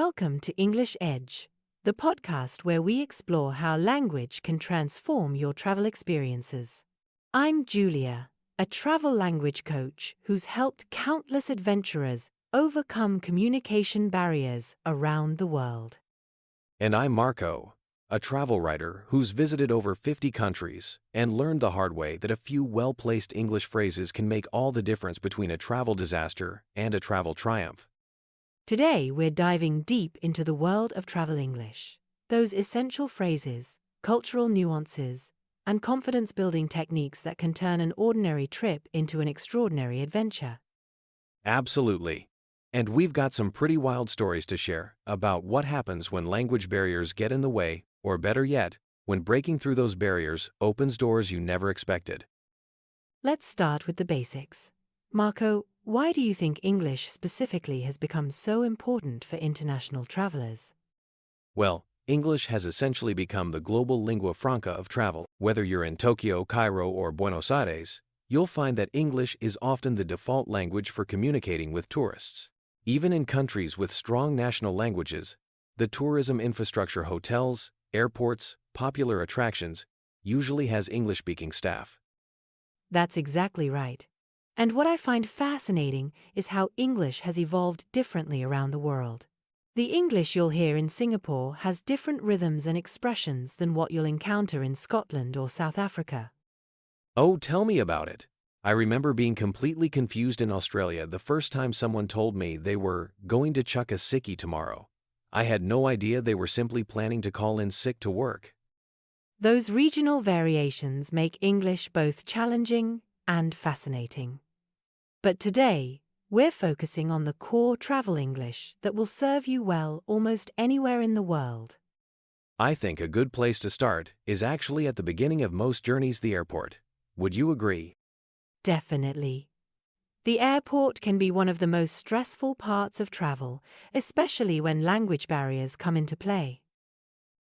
Welcome to English Edge, the podcast where we explore how language can transform your travel experiences. I'm Julia, a travel language coach who's helped countless adventurers overcome communication barriers around the world. And I'm Marco, a travel writer who's visited over 50 countries and learned the hard way that a few well-placed English phrases can make all the difference between a travel disaster and a travel triumph. Today, we're diving deep into the world of travel English. Those essential phrases, cultural nuances, and confidence-building techniques that can turn an ordinary trip into an extraordinary adventure. Absolutely. And we've got some pretty wild stories to share about what happens when language barriers get in the way, or better yet, when breaking through those barriers opens doors you never expected. Let's start with the basics. Marco, why do you think English specifically has become so important for international travelers? Well, English has essentially become the global lingua franca of travel. Whether you're in Tokyo, Cairo, or Buenos Aires, you'll find that English is often the default language for communicating with tourists. Even in countries with strong national languages, the tourism infrastructure, hotels, airports, popular attractions, usually has English-speaking staff. That's exactly right. And what I find fascinating is how English has evolved differently around the world. The English you'll hear in Singapore has different rhythms and expressions than what you'll encounter in Scotland or South Africa. Oh, tell me about it. I remember being completely confused in Australia the first time someone told me they were going to chuck a sickie tomorrow. I had no idea they were simply planning to call in sick to work. Those regional variations make English both challenging and fascinating. But today, we're focusing on the core travel English that will serve you well almost anywhere in the world. I think a good place to start is actually at the beginning of most journeys, the airport. Would you agree? Definitely. The airport can be one of the most stressful parts of travel, especially when language barriers come into play.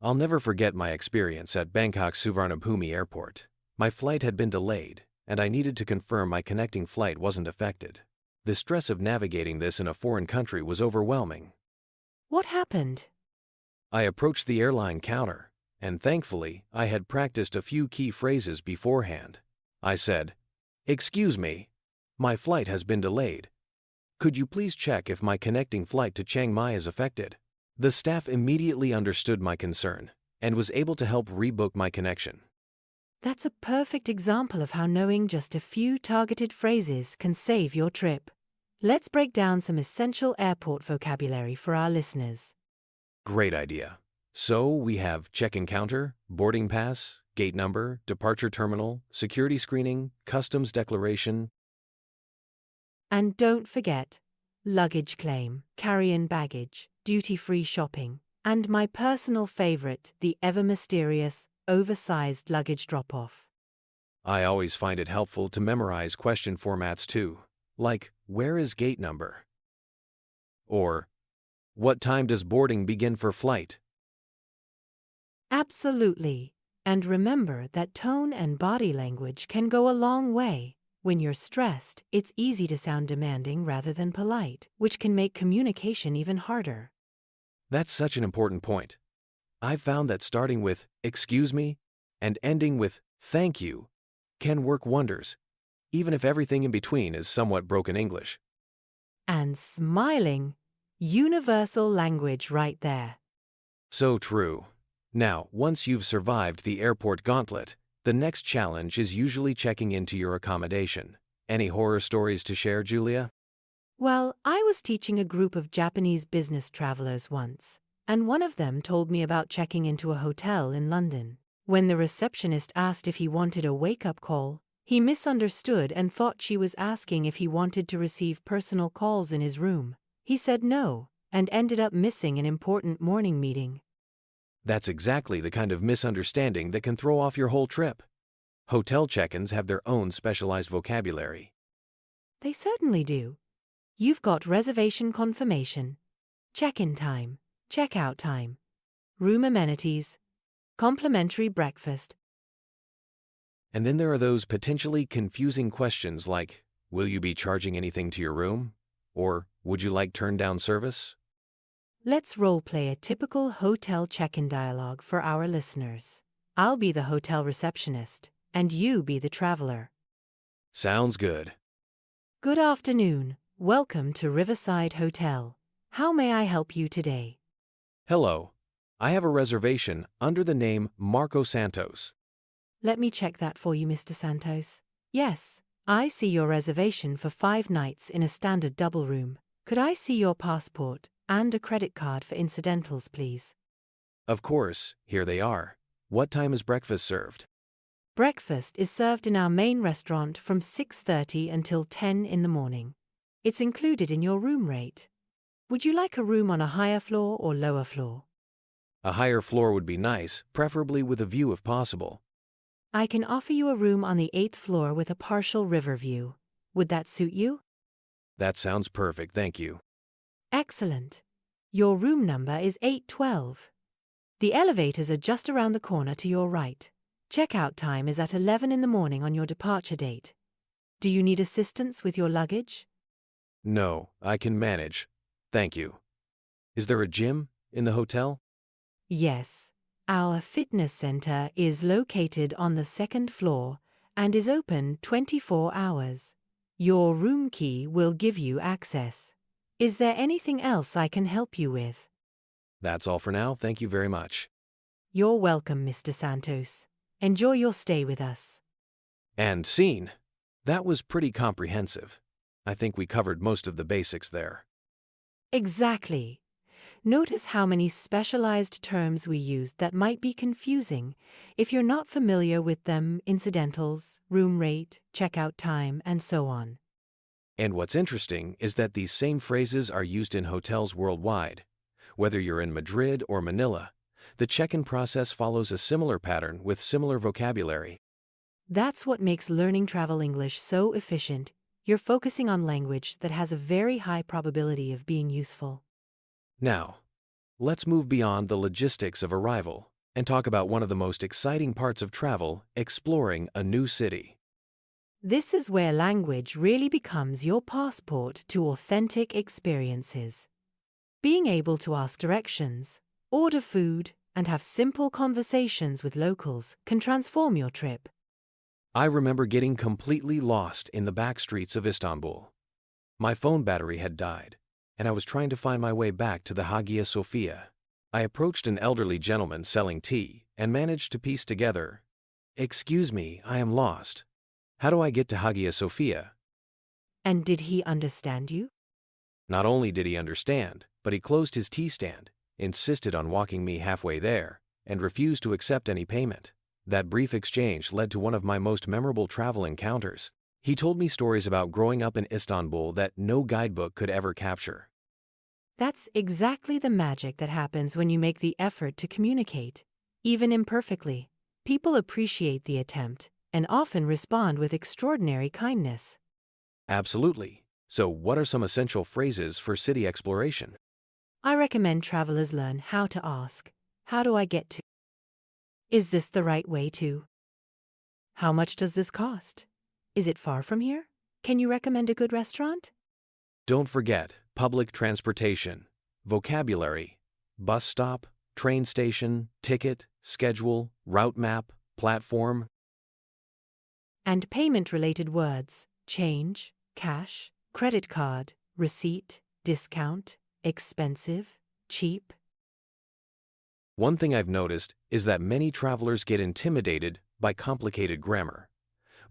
I'll never forget my experience at Bangkok's Suvarnabhumi Airport. My flight had been delayed, and I needed to confirm my connecting flight wasn't affected. The stress of navigating this in a foreign country was overwhelming. What happened? I approached the airline counter, and thankfully, I had practiced a few key phrases beforehand. I said, "Excuse me, my flight has been delayed. Could you please check if my connecting flight to Chiang Mai is affected?" The staff immediately understood my concern and was able to help rebook my connection. That's a perfect example of how knowing just a few targeted phrases can save your trip. Let's break down some essential airport vocabulary for our listeners. Great idea. So we have check-in counter, boarding pass, gate number, departure terminal, security screening, customs declaration. And don't forget, luggage claim, carry-in baggage, duty-free shopping, and my personal favorite, the ever-mysterious, oversized luggage drop-off. I always find it helpful to memorize question formats too, like, where is gate number? Or, what time does boarding begin for flight? Absolutely. And remember that tone and body language can go a long way. When you're stressed, it's easy to sound demanding rather than polite, which can make communication even harder. That's such an important point. I've found that starting with, "excuse me," and ending with, "thank you," can work wonders, even if everything in between is somewhat broken English. And smiling, universal language right there. So true. Now, once you've survived the airport gauntlet, the next challenge is usually checking into your accommodation. Any horror stories to share, Julia? Well, I was teaching a group of Japanese business travelers once, and one of them told me about checking into a hotel in London. When the receptionist asked if he wanted a wake-up call, he misunderstood and thought she was asking if he wanted to receive personal calls in his room. He said no, and ended up missing an important morning meeting. That's exactly the kind of misunderstanding that can throw off your whole trip. Hotel check-ins have their own specialized vocabulary. They certainly do. You've got reservation confirmation, check-in time, check-out time, room amenities, complimentary breakfast. And then there are those potentially confusing questions like, will you be charging anything to your room? Or, would you like turn-down service? Let's role-play a typical hotel check-in dialogue for our listeners. I'll be the hotel receptionist, and you be the traveler. Sounds good. Good afternoon. Welcome to Riverside Hotel. How may I help you today? Hello. I have a reservation under the name Marco Santos. Let me check that for you, Mr. Santos. Yes, I see your reservation for 5 nights in a standard double room. Could I see your passport and a credit card for incidentals, please? Of course, here they are. What time is breakfast served? Breakfast is served in our main restaurant from 6:30 until 10 in the morning. It's included in your room rate. Would you like a room on a higher floor or lower floor? A higher floor would be nice, preferably with a view if possible. I can offer you a room on the 8th floor with a partial river view. Would that suit you? That sounds perfect, thank you. Excellent. Your room number is 812. The elevators are just around the corner to your right. Checkout time is at 11 in the morning on your departure date. Do you need assistance with your luggage? No, I can manage. Thank you. Is there a gym in the hotel? Yes. Our fitness center is located on the 2nd floor and is open 24 hours. Your room key will give you access. Is there anything else I can help you with? That's all for now, thank you very much. You're welcome, Mr. Santos. Enjoy your stay with us. And scene. That was pretty comprehensive. I think we covered most of the basics there. Exactly. Notice how many specialized terms we used that might be confusing if you're not familiar with them: incidentals, room rate, checkout time, and so on. And what's interesting is that these same phrases are used in hotels worldwide. Whether you're in Madrid or Manila, the check-in process follows a similar pattern with similar vocabulary. That's what makes learning travel English so efficient. You're focusing on language that has a very high probability of being useful. Now, let's move beyond the logistics of arrival and talk about one of the most exciting parts of travel: exploring a new city. This is where language really becomes your passport to authentic experiences. Being able to ask directions, order food, and have simple conversations with locals can transform your trip. I remember getting completely lost in the back streets of Istanbul. My phone battery had died, and I was trying to find my way back to the Hagia Sophia. I approached an elderly gentleman selling tea and managed to piece together, "Excuse me, I am lost. How do I get to Hagia Sophia?" And did he understand you? Not only did he understand, but he closed his tea stand, insisted on walking me halfway there, and refused to accept any payment. That brief exchange led to one of my most memorable travel encounters. He told me stories about growing up in Istanbul that no guidebook could ever capture. That's exactly the magic that happens when you make the effort to communicate, even imperfectly. People appreciate the attempt and often respond with extraordinary kindness. Absolutely. So what are some essential phrases for city exploration? I recommend travelers learn how to ask, "How do I get to?" "Is this the right way to?" "How much does this cost?" "Is it far from here?" "Can you recommend a good restaurant?" Don't forget public transportation, vocabulary, bus stop, train station, ticket, schedule, route map, platform. And payment-related words: change, cash, credit card, receipt, discount, expensive, cheap. One thing I've noticed is that many travelers get intimidated by complicated grammar.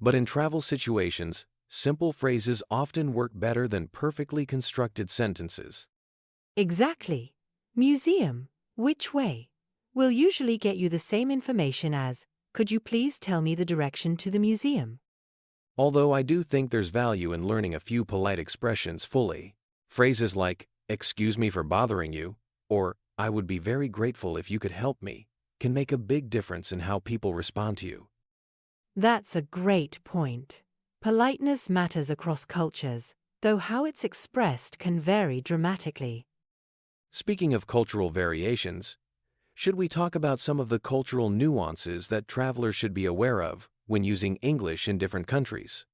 But in travel situations, simple phrases often work better than perfectly constructed sentences. Exactly. Museum, which way? Will usually get you the same information as, "Could you please tell me the direction to the museum?" Although I do think there's value in learning a few polite expressions fully. Phrases like, "Excuse me for bothering you," or "I would be very grateful if you could help me," can make a big difference in how people respond to you. That's a great point. Politeness matters across cultures, though how it's expressed can vary dramatically. Speaking of cultural variations, should we talk about some of the cultural nuances that travelers should be aware of when using English in different countries?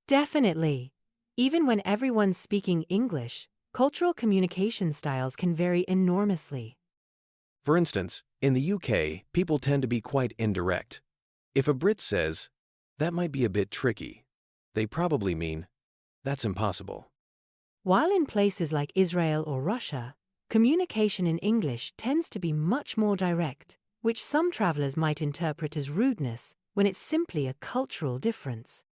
Definitely. Even when everyone's speaking English, cultural communication styles can vary enormously. For instance, in the UK, people tend to be quite indirect. If a Brit says, "That might be a bit tricky," they probably mean, "That's impossible." While in places like Israel or Russia, communication in English tends to be much more direct, which some travelers might interpret as rudeness when it's simply a cultural difference.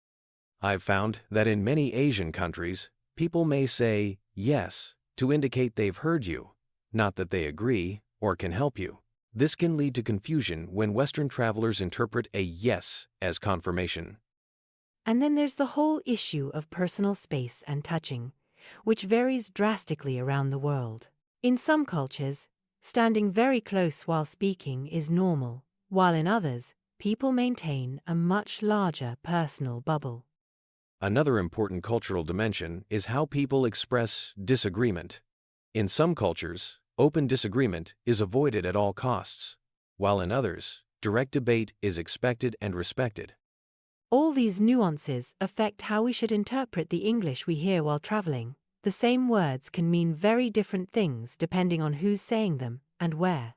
I've found that in many Asian countries, people may say yes to indicate they've heard you, not that they agree or can help you. This can lead to confusion when Western travelers interpret a yes as confirmation. And then there's the whole issue of personal space and touching, which varies drastically around the world. In some cultures, standing very close while speaking is normal, while in others, people maintain a much larger personal bubble. Another important cultural dimension is how people express disagreement. In some cultures, open disagreement is avoided at all costs, while in others, direct debate is expected and respected. All these nuances affect how we should interpret the English we hear while traveling. The same words can mean very different things depending on who's saying them and where.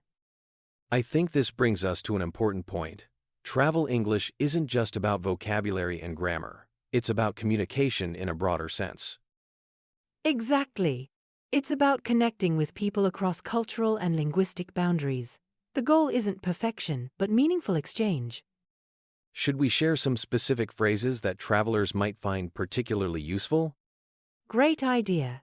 I think this brings us to an important point. Travel English isn't just about vocabulary and grammar. It's about communication in a broader sense. Exactly. It's about connecting with people across cultural and linguistic boundaries. The goal isn't perfection, but meaningful exchange. Should we share some specific phrases that travelers might find particularly useful? Great idea.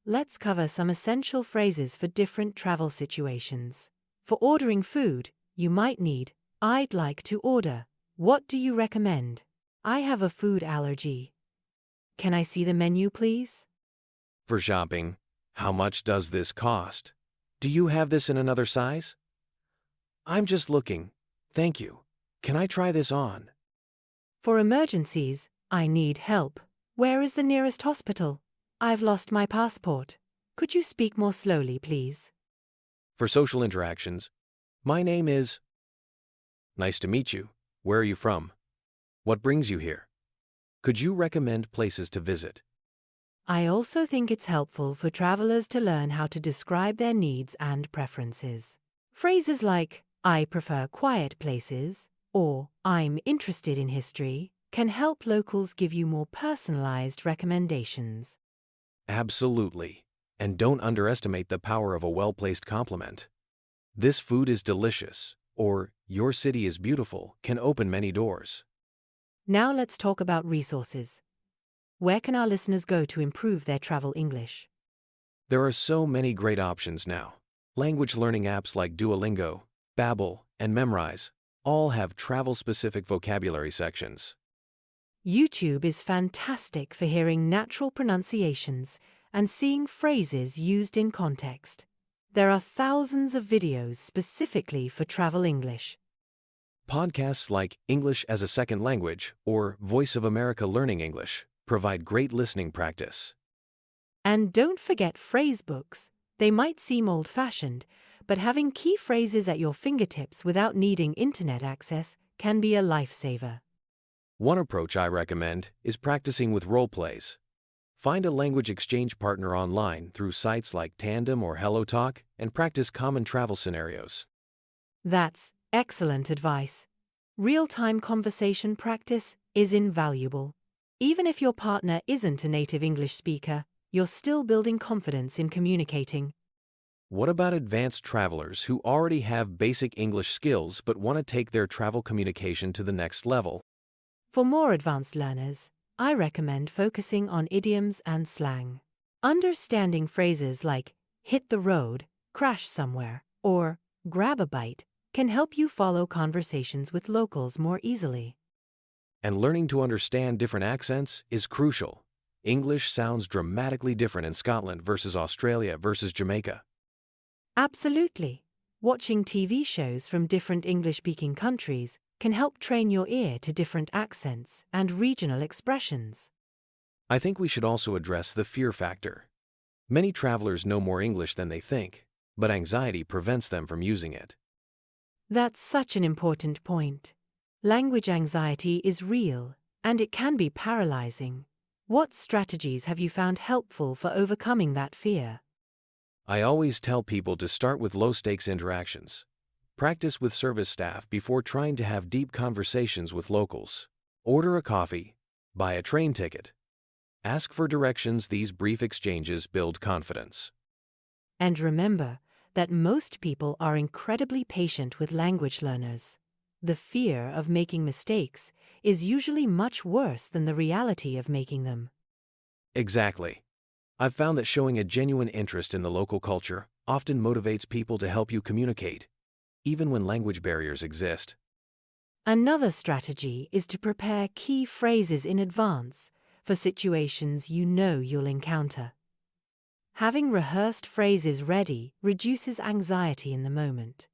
Let's cover some essential phrases for different travel situations. For ordering food, you might need, "I'd like to order. What do you recommend? I have a food allergy. Can I see the menu, please?" For shopping, "How much does this cost? Do you have this in another size? I'm just looking. Thank you. Can I try this on?" For emergencies, "I need help. Where is the nearest hospital? I've lost my passport. Could you speak more slowly, please?" For social interactions, "My name is..." "Nice to meet you. Where are you from? What brings you here? Could you recommend places to visit?" I also think it's helpful for travelers to learn how to describe their needs and preferences. Phrases like, "I prefer quiet places," or "I'm interested in history," can help locals give you more personalized recommendations. Absolutely. And don't underestimate the power of a well-placed compliment. "This food is delicious," or "Your city is beautiful," can open many doors. Now let's talk about resources. Where can our listeners go to improve their travel English? There are so many great options now. Language learning apps like Duolingo, Babbel, and Memrise all have travel-specific vocabulary sections. YouTube is fantastic for hearing natural pronunciations and seeing phrases used in context. There are thousands of videos specifically for travel English. Podcasts like English as a Second Language or Voice of America Learning English provide great listening practice. And don't forget phrase books. They might seem old-fashioned, but having key phrases at your fingertips without needing internet access can be a lifesaver. One approach I recommend is practicing with role plays. Find a language exchange partner online through sites like Tandem or HelloTalk and practice common travel scenarios. That's excellent advice. Real-time conversation practice is invaluable. Even if your partner isn't a native English speaker, you're still building confidence in communicating. What about advanced travelers who already have basic English skills but want to take their travel communication to the next level? For more advanced learners, I recommend focusing on idioms and slang. Understanding phrases like "hit the road," "crash somewhere," or "grab a bite" can help you follow conversations with locals more easily. And learning to understand different accents is crucial. English sounds dramatically different in Scotland versus Australia versus Jamaica. Absolutely. Watching TV shows from different English-speaking countries can help train your ear to different accents and regional expressions. I think we should also address the fear factor. Many travelers know more English than they think, but anxiety prevents them from using it. That's such an important point. Language anxiety is real, and it can be paralyzing. What strategies have you found helpful for overcoming that fear? I always tell people to start with low-stakes interactions. Practice with service staff before trying to have deep conversations with locals. Order a coffee, buy a train ticket. Ask for directions. These brief exchanges build confidence. And remember that most people are incredibly patient with language learners. The fear of making mistakes is usually much worse than the reality of making them. Exactly. I've found that showing a genuine interest in the local culture often motivates people to help you communicate, even when language barriers exist. Another strategy is to prepare key phrases in advance for situations you know you'll encounter. Having rehearsed phrases ready reduces anxiety in the moment.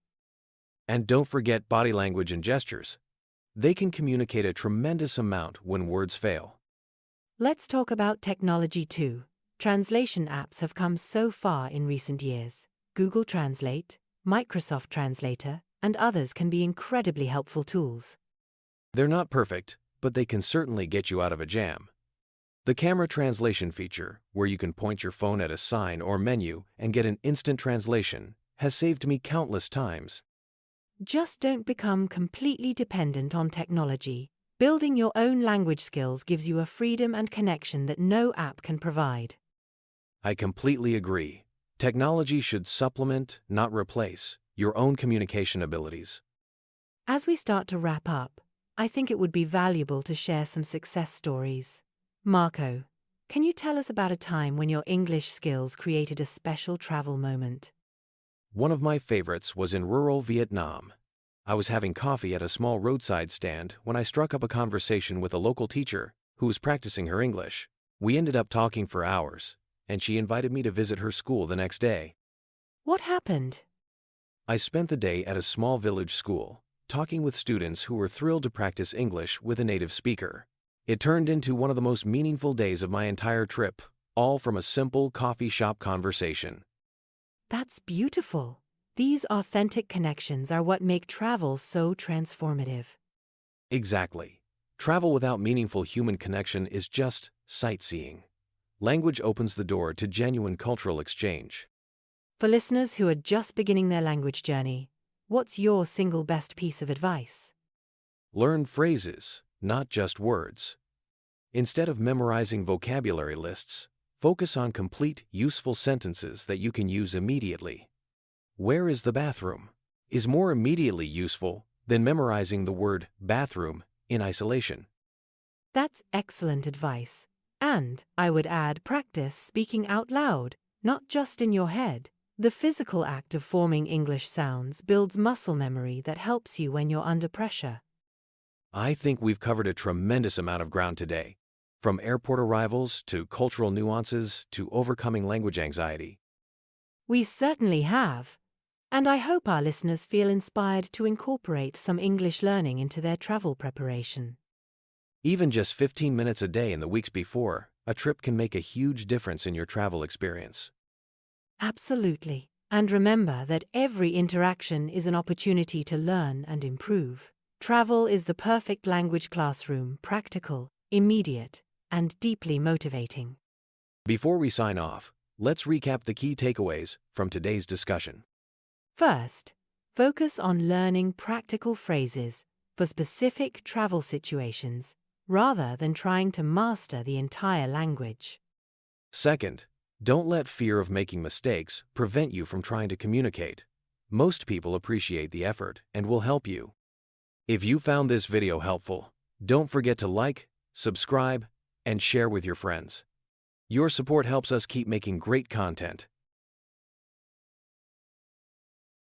And don't forget body language and gestures. They can communicate a tremendous amount when words fail. Let's talk about technology too. Translation apps have come so far in recent years. Google Translate, Microsoft Translator, and others can be incredibly helpful tools. They're not perfect, but they can certainly get you out of a jam. The camera translation feature, where you can point your phone at a sign or menu and get an instant translation, has saved me countless times. Just don't become completely dependent on technology. Building your own language skills gives you a freedom and connection that no app can provide. I completely agree. Technology should supplement, not replace, your own communication abilities. As we start to wrap up, I think it would be valuable to share some success stories. Marco, can you tell us about a time when your English skills created a special travel moment? One of my favorites was in rural Vietnam. I was having coffee at a small roadside stand when I struck up a conversation with a local teacher who was practicing her English. We ended up talking for hours, and she invited me to visit her school the next day. What happened? I spent the day at a small village school, talking with students who were thrilled to practice English with a native speaker. It turned into one of the most meaningful days of my entire trip, all from a simple coffee shop conversation. That's beautiful. These authentic connections are what make travel so transformative. Exactly. Travel without meaningful human connection is just sightseeing. Language opens the door to genuine cultural exchange. For listeners who are just beginning their language journey, what's your single best piece of advice? Learn phrases, not just words. Instead of memorizing vocabulary lists, focus on complete, useful sentences that you can use immediately. Where is the bathroom? Is more immediately useful than memorizing the word bathroom in isolation. That's excellent advice. And, I would add, practice speaking out loud, not just in your head. The physical act of forming English sounds builds muscle memory that helps you when you're under pressure. I think we've covered a tremendous amount of ground today, from airport arrivals to cultural nuances to overcoming language anxiety. We certainly have. And I hope our listeners feel inspired to incorporate some English learning into their travel preparation. Even just 15 minutes a day in the weeks before a trip can make a huge difference in your travel experience. Absolutely. And remember that every interaction is an opportunity to learn and improve. Travel is the perfect language classroom, practical, immediate, and deeply motivating. Before we sign off, let's recap the key takeaways from today's discussion. First, focus on learning practical phrases for specific travel situations rather than trying to master the entire language. Second, don't let fear of making mistakes prevent you from trying to communicate. Most people appreciate the effort and will help you. If you found this video helpful, don't forget to like, subscribe, and share with your friends. Your support helps us keep making great content.